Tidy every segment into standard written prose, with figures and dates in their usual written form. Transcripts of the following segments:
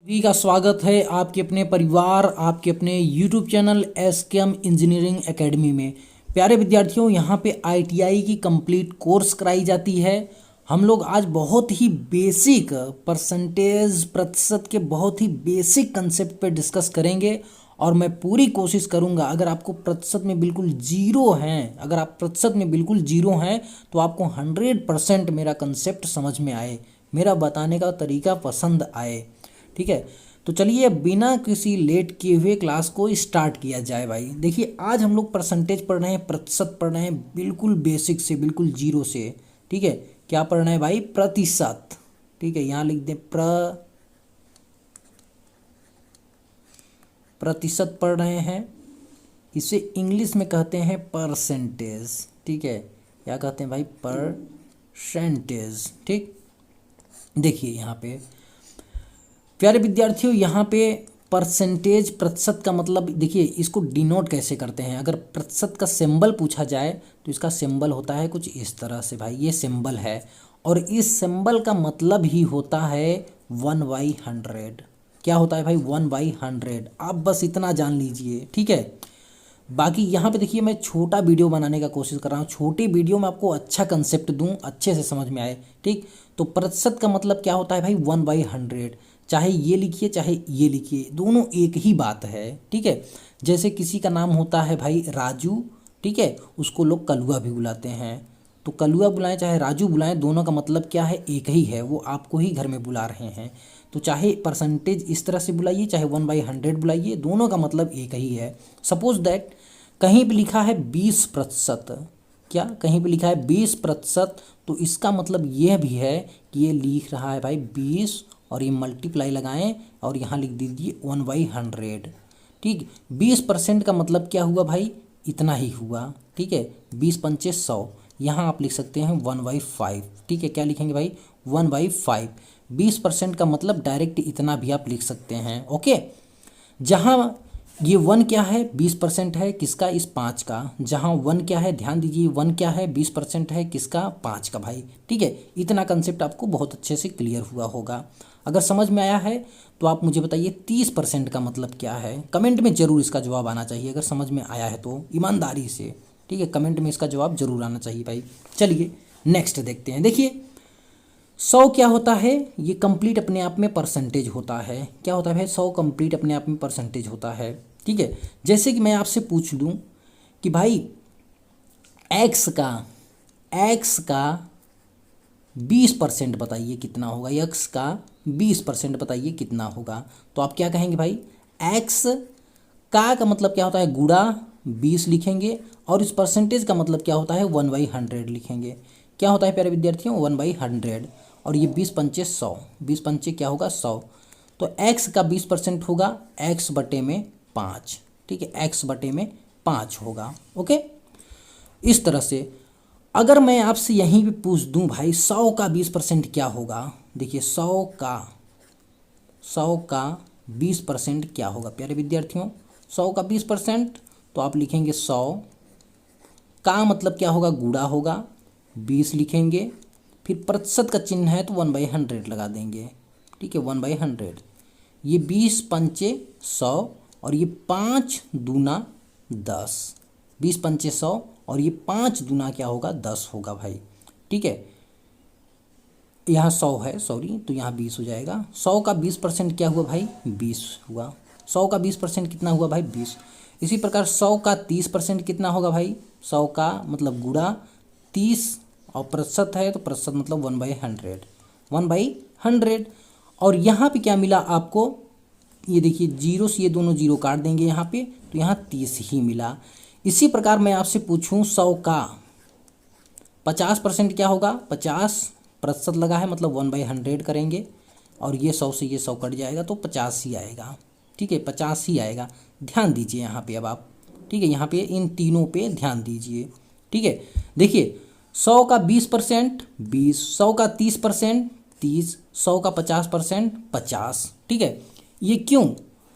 सभी का स्वागत है आपके अपने परिवार आपके अपने YouTube channel SKM engineering academy में। प्यारे विद्यार्थियों, यहाँ पे आईटीआई की कंप्लीट कोर्स कराई जाती है। हम लोग आज बहुत ही बेसिक परसेंटेज प्रतिशत के बहुत ही बेसिक कंसेप्ट पे डिस्कस करेंगे और मैं पूरी कोशिश करूँगा अगर आपको प्रतिशत में बिल्कुल जीरो हैं, अगर आप प्रतिशत में बिल्कुल जीरो हैं तो आपको 100% मेरा कंसेप्ट समझ में आए, मेरा बताने का तरीका पसंद आए। ठीक है, तो चलिए बिना किसी लेट किए हुए क्लास को स्टार्ट किया जाए। भाई देखिए, आज हम लोग परसेंटेज पढ़ रहे हैं, प्रतिशत पढ़ रहे हैं, बिल्कुल बेसिक से, बिल्कुल जीरो से। ठीक है, क्या पढ़ना है भाई? प्रतिशत। ठीक है, यहाँ लिख दें प्रतिशत पढ़ रहे हैं। इसे इंग्लिश में कहते हैं परसेंटेज। ठीक है, क्या कहते हैं भाई? परसेंटेज। ठीक, देखिए यहाँ पे प्यारे विद्यार्थियों, यहाँ पे परसेंटेज प्रतिशत का मतलब देखिए, इसको डिनोट कैसे करते हैं। अगर प्रतिशत का सिंबल पूछा जाए तो इसका सिंबल होता है कुछ इस तरह से। भाई ये सिंबल है और इस सिंबल का मतलब ही होता है 1/100। क्या होता है भाई? 1/100। आप बस इतना जान लीजिए। ठीक है, बाकी यहाँ पे देखिए, मैं छोटा वीडियो बनाने का कोशिश कर रहा हूँ, छोटी वीडियो में आपको अच्छा कंसेप्ट दूँ, अच्छे से समझ में आए। ठीक, तो प्रतिशत का मतलब क्या होता है भाई? 1/100। चाहे ये लिखिए चाहे ये लिखिए, दोनों एक ही बात है। ठीक है, जैसे किसी का नाम होता है भाई राजू, ठीक है, उसको लोग कलुआ भी बुलाते हैं। तो कलुआ बुलाएं चाहे राजू बुलाएं, दोनों का मतलब क्या है? एक ही है, वो आपको ही घर में बुला रहे हैं। तो चाहे परसेंटेज इस तरह से बुलाइए चाहे 1/100 बुलाइए, दोनों का मतलब एक ही है। सपोज दैट कहीं पे लिखा है 20%, क्या कहीं पे लिखा है 20%, तो इसका मतलब यह भी है कि ये लिख रहा है भाई 20 और ये मल्टीप्लाई लगाएं और यहाँ लिख दीजिए 1/100। ठीक, 20% का मतलब क्या हुआ भाई? इतना ही हुआ। ठीक है, 20 पंचे 100, यहाँ आप लिख सकते हैं 1/5। ठीक है, क्या लिखेंगे भाई? 1/5। 20% का मतलब डायरेक्ट इतना भी आप लिख सकते हैं। ओके, जहाँ ये 1 क्या है? 20% है किसका? इस 5 का। जहाँ 1 क्या है? ध्यान दीजिए, 1 क्या है? 20% है किसका? 5 का। भाई ठीक है, इतना कंसेप्ट आपको बहुत अच्छे से क्लियर हुआ होगा। अगर समझ में आया है तो आप मुझे बताइए 30% का मतलब क्या है? कमेंट में ज़रूर इसका जवाब आना चाहिए। अगर समझ में आया है तो ईमानदारी से, ठीक है, कमेंट में इसका जवाब जरूर आना चाहिए भाई। चलिए नेक्स्ट देखते हैं। देखिए 100 क्या होता है? ये कंप्लीट अपने आप में परसेंटेज होता है। क्या होता है भाई? 100 कंप्लीट अपने आप में परसेंटेज होता है। ठीक है, जैसे कि मैं आपसे पूछ लूँ कि भाई एक्स का 20% बताइए कितना होगा? एक्स का 20% बताइए कितना होगा? तो आप क्या कहेंगे भाई? एक्स का मतलब क्या होता है? गुणा 20 लिखेंगे और इस परसेंटेज का मतलब क्या होता है? 1/100 लिखेंगे। क्या होता है प्यारे विद्यार्थियों? 1/100। और ये 20 पंचे 100, 20 पंचे क्या होगा? 100। तो x का 20% होगा x बटे में 5। ठीक है, x बटे में 5 होगा। ओके, इस तरह से अगर मैं आपसे यहीं पे पूछ दूं भाई 100 का 20% क्या होगा? देखिए 100 का 20% क्या होगा प्यारे विद्यार्थियों? 100 का 20% तो आप लिखेंगे 100 का मतलब क्या होगा? गुणा होगा, 20 लिखेंगे, फिर प्रतिशत का चिन्ह है तो 1/100 लगा देंगे। ठीक है, 1/100। ये 20 पंचे 100 और ये 5 दूना 10। 20 पंचे 100 और ये 5 दूना क्या होगा? 10 होगा भाई। ठीक है, यहाँ 100 है, सॉरी, तो यहाँ 20 हो जाएगा। 100 का 20% क्या हुआ भाई? 20 हुआ। 100 का 20% कितना हुआ भाई? 20। इसी प्रकार 100 का 30% कितना होगा भाई? 100 का मतलब गुणा 30 और प्रतिशत है तो प्रतिशत मतलब 1/100। 1/100। और यहाँ पे क्या मिला आपको? ये देखिए जीरो से ये दोनों जीरो काट देंगे यहाँ पे, तो यहाँ 30 ही मिला। इसी प्रकार मैं आपसे पूछूं 100 का 50% क्या होगा? 50% लगा है मतलब 1/100 करेंगे और ये 100 से ये 100 कट जाएगा तो 50 ही आएगा। ठीक है, 50 ही आएगा। ध्यान दीजिए यहाँ पे अब आप। ठीक है, यहाँ पे इन तीनों पे ध्यान दीजिए। ठीक है, देखिए 100 का 20% 20, 100 का 30% 30, 100 का 50% 50। ठीक है, ये क्यों?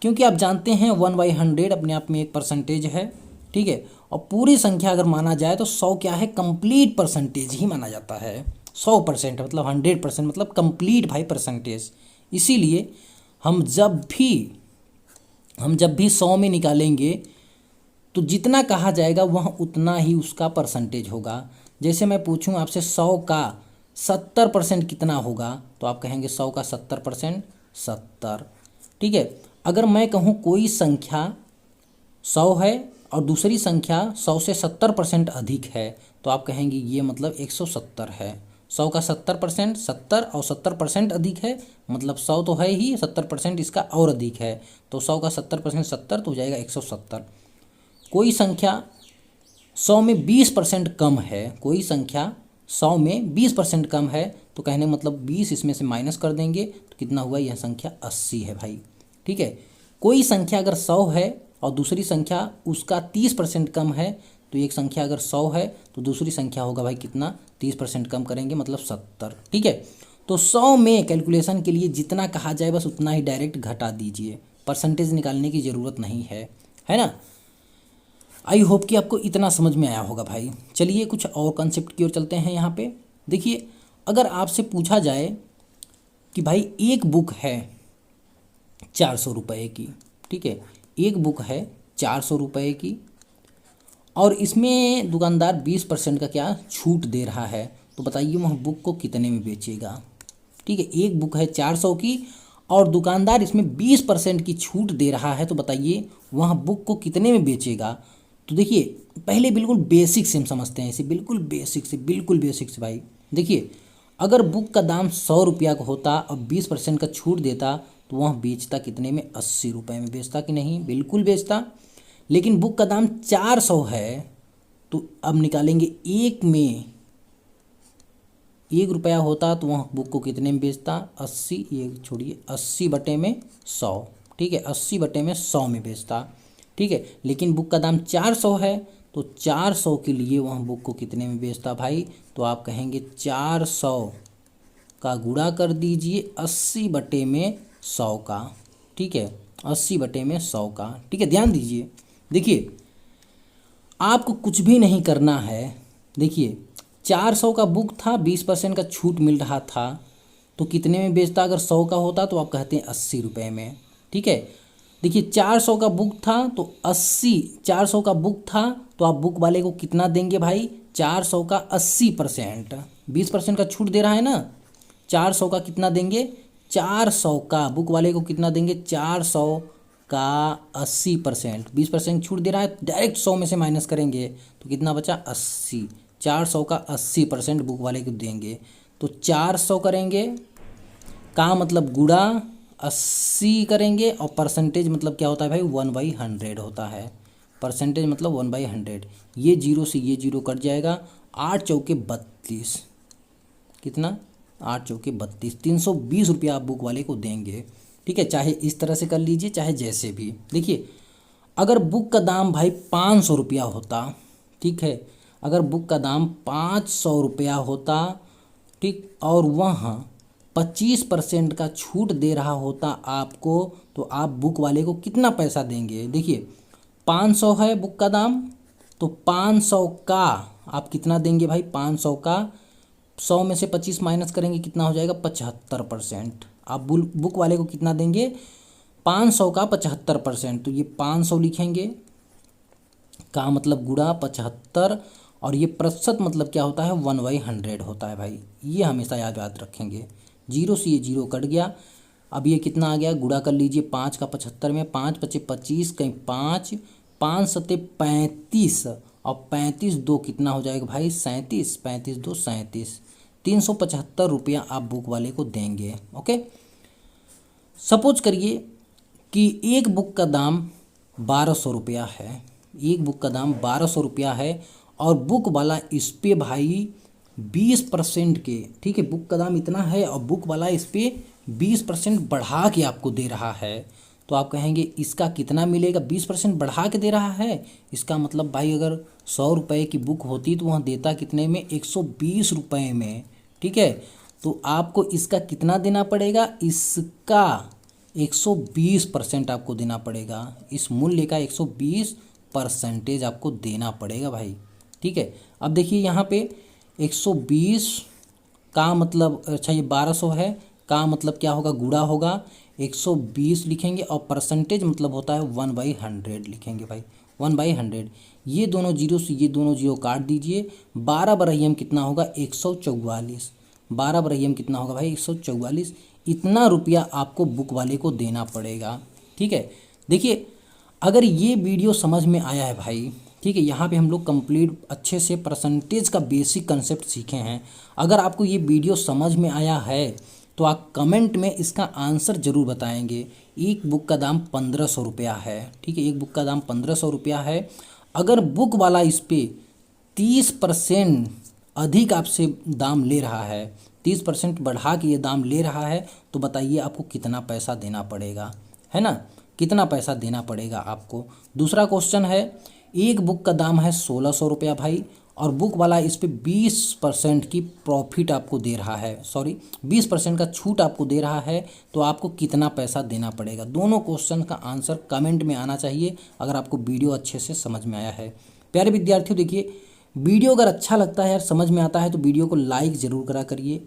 क्योंकि आप जानते हैं 1/100 अपने आप में एक परसेंटेज है। ठीक है, और पूरी संख्या अगर माना जाए तो 100 क्या है? कंप्लीट परसेंटेज ही माना जाता है। 100% मतलब 100% मतलब कंप्लीट भाई परसेंटेज। इसीलिए हम जब भी 100 में निकालेंगे तो जितना कहा जाएगा वह उतना ही उसका परसेंटेज होगा। जैसे मैं पूछूं आपसे 100 का 70% कितना होगा, तो आप कहेंगे 100 का 70% 70। ठीक है, अगर मैं कहूं कोई संख्या 100 है और दूसरी संख्या 100 से 70% अधिक है, तो आप कहेंगे ये मतलब 170 है। 100 का 70% 70 और 70% अधिक है, मतलब 100 तो है ही, 70% इसका और अधिक है, तो 100 का 70% 70 तो हो जाएगा 170। कोई संख्या 100 में 20% कम है, कोई संख्या 100 में 20% कम है, तो कहने मतलब 20 इसमें से माइनस कर देंगे तो कितना हुआ, यह संख्या 80 है भाई। ठीक है, कोई संख्या अगर 100 है और दूसरी संख्या उसका 30% कम है, तो एक संख्या अगर 100 है तो दूसरी संख्या होगा भाई कितना, 30% कम करेंगे मतलब 70। ठीक है, तो 100 में कैलकुलेशन के लिए जितना कहा जाए बस उतना ही डायरेक्ट घटा दीजिए, परसेंटेज निकालने की ज़रूरत नहीं है ना। आई होप कि आपको इतना समझ में आया होगा भाई। चलिए कुछ और कंसेप्ट की ओर चलते हैं। यहाँ पे देखिए, अगर आपसे पूछा जाए कि भाई एक बुक है 400 रुपये की, ठीक है, एक बुक है 400 रुपये की और इसमें दुकानदार 20% का क्या छूट दे रहा है, तो बताइए वह बुक को कितने में बेचेगा। ठीक है, एक बुक है 400 की और दुकानदार इसमें 20% की छूट दे रहा है, तो बताइए वह बुक को कितने में बेचेगा। तो देखिए पहले बिल्कुल बेसिक से हम समझते हैं इसे, बिल्कुल बेसिक से भाई। देखिए अगर बुक का दाम 100 रुपया का होता और 20% का छूट देता, तो वह बेचता कितने में, 80 रुपये में बेचता कि नहीं, बिल्कुल बेचता। लेकिन बुक का दाम 400 है, तो अब निकालेंगे एक में 1 रुपया होता तो वह बुक को कितने में बेचता, 80, ये छोड़िए 80 बटे में 100। ठीक है, 80 बटे में 100 में बेचता। ठीक है, लेकिन बुक का दाम 400 है, तो 400 के लिए वह बुक को कितने में बेचता भाई, तो आप कहेंगे 400 का गुणा कर दीजिए 80 बटे में 100 का। ठीक है, 80 बटे में 100 का। ठीक है, ध्यान दीजिए, देखिए आपको कुछ भी नहीं करना है। देखिए 400 का बुक था, 20% का छूट मिल रहा था, तो कितने में बेचता, अगर 100 का होता तो आप कहते हैं 80 रुपये में। ठीक है, देखिए 400 का बुक था तो 400 का बुक था तो आप बुक वाले को कितना देंगे भाई, 400 का 80%, 20% का छूट दे रहा है ना, 400 का कितना देंगे, 400 का बुक वाले को कितना देंगे, 400 का 80%, 20% छूट दे रहा है, डायरेक्ट 100 में से माइनस करेंगे तो कितना बचा, 80। 400 का 80% बुक वाले को देंगे, तो 400 करेंगे का मतलब गुणा 80 करेंगे, और परसेंटेज मतलब क्या होता है भाई, 1/100 होता है। परसेंटेज मतलब 1/100। ये जीरो से ये जीरो कट जाएगा, 8 चौके 32, कितना, 8 चौके 32, 320 रुपया आप बुक वाले को देंगे। ठीक है, चाहे इस तरह से कर लीजिए चाहे जैसे भी। देखिए अगर बुक का दाम भाई 500 रुपया होता, ठीक है, अगर बुक का दाम 500 रुपया होता, ठीक, और वहाँ 25% का छूट दे रहा होता आपको, तो आप बुक वाले को कितना पैसा देंगे। देखिए 500 है बुक का दाम, तो 500 का आप कितना देंगे भाई, 500 का 100 में से 25 माइनस करेंगे कितना हो जाएगा, 75%। आप बुक वाले को कितना देंगे, 500 का 75%, तो ये 500 लिखेंगे का मतलब गुणा 75, और ये प्रतिशत मतलब क्या होता है, 1/100 होता है भाई। ये हमेशा याद रखेंगे। जीरो से ये जीरो कट गया, अब ये कितना आ गया, गुणा कर लीजिए 5 का 75 में, 5 पचे 25, कहीं 5, 5 सते 35, और 35 दो कितना हो जाएगा भाई, 37, 35 दो 37, 375 रुपया आप बुक वाले को देंगे। ओके, सपोज करिए कि एक बुक का दाम 1200 रुपया है, एक बुक का दाम 1200 रुपया है, और बुक वाला इस पे भाई 20% के, ठीक है, बुक का दाम इतना है और बुक वाला इस पे 20% बढ़ा के आपको दे रहा है, तो आप कहेंगे इसका कितना मिलेगा, 20% बढ़ा के दे रहा है, इसका मतलब भाई अगर 100 रुपये की बुक होती तो वहाँ देता कितने में, 120 रुपये में। ठीक है, तो आपको इसका कितना देना पड़ेगा, इसका 120% आपको देना पड़ेगा, इस मूल्य का 120% आपको देना पड़ेगा भाई। ठीक है, अब देखिए यहाँ पे 120 का मतलब, अच्छा ये 1200 है, का मतलब क्या होगा, गुणा होगा 120 लिखेंगे और परसेंटेज मतलब होता है 1/100 लिखेंगे भाई, 1/100। ये दोनों जीरो से ये दोनों जीरो काट दीजिए, 12/m कितना होगा 144, 12/m कितना होगा भाई 144। इतना रुपया आपको बुक वाले को देना पड़ेगा, ठीक है। देखिए अगर ये वीडियो समझ में आया है भाई, ठीक है, यहाँ पे हम लोग कंप्लीट अच्छे से परसेंटेज का बेसिक कंसेप्ट सीखे हैं। अगर आपको ये वीडियो समझ में आया है तो आप कमेंट में इसका आंसर ज़रूर बताएंगे। एक बुक का दाम 1500 रुपया है, ठीक है, एक बुक का दाम 1500 रुपया है। अगर बुक वाला इस पर 30% अधिक आपसे दाम ले रहा है, 30% बढ़ा के ये दाम ले रहा है, तो बताइए आपको कितना पैसा देना पड़ेगा, है ना, कितना पैसा देना पड़ेगा आपको। दूसरा क्वेश्चन है, एक बुक का दाम है 1600 रुपया भाई, और बुक वाला इस पे 20% की प्रॉफिट आपको दे रहा है, सॉरी 20% का छूट आपको दे रहा है, तो आपको कितना पैसा देना पड़ेगा। दोनों क्वेश्चन का आंसर कमेंट में आना चाहिए अगर आपको वीडियो अच्छे से समझ में आया है। प्यारे विद्यार्थियों देखिए, वीडियो अगर अच्छा लगता है और समझ में आता है तो वीडियो को लाइक ज़रूर करा करिए,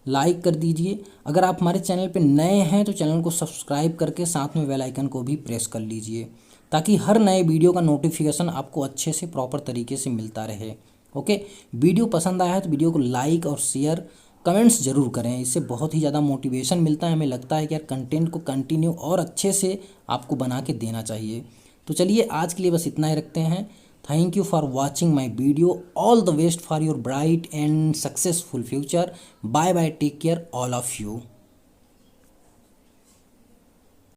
लाइक कर दीजिए। अगर आप हमारे चैनल पे नए हैं तो चैनल को सब्सक्राइब करके साथ में बेल आइकन को भी प्रेस कर लीजिए, ताकि हर नए वीडियो का नोटिफिकेशन आपको अच्छे से प्रॉपर तरीके से मिलता रहे। ओके, वीडियो पसंद आया है तो वीडियो को लाइक और शेयर कमेंट्स जरूर करें, इससे बहुत ही ज़्यादा मोटिवेशन मिलता है। हमें लगता है कि यार कंटेंट को कंटिन्यू और अच्छे से आपको बना के देना चाहिए। तो चलिए आज के लिए बस इतना ही रखते हैं। Thank you for watching my video. All the best for your bright and successful future. Bye bye. Take care all of you.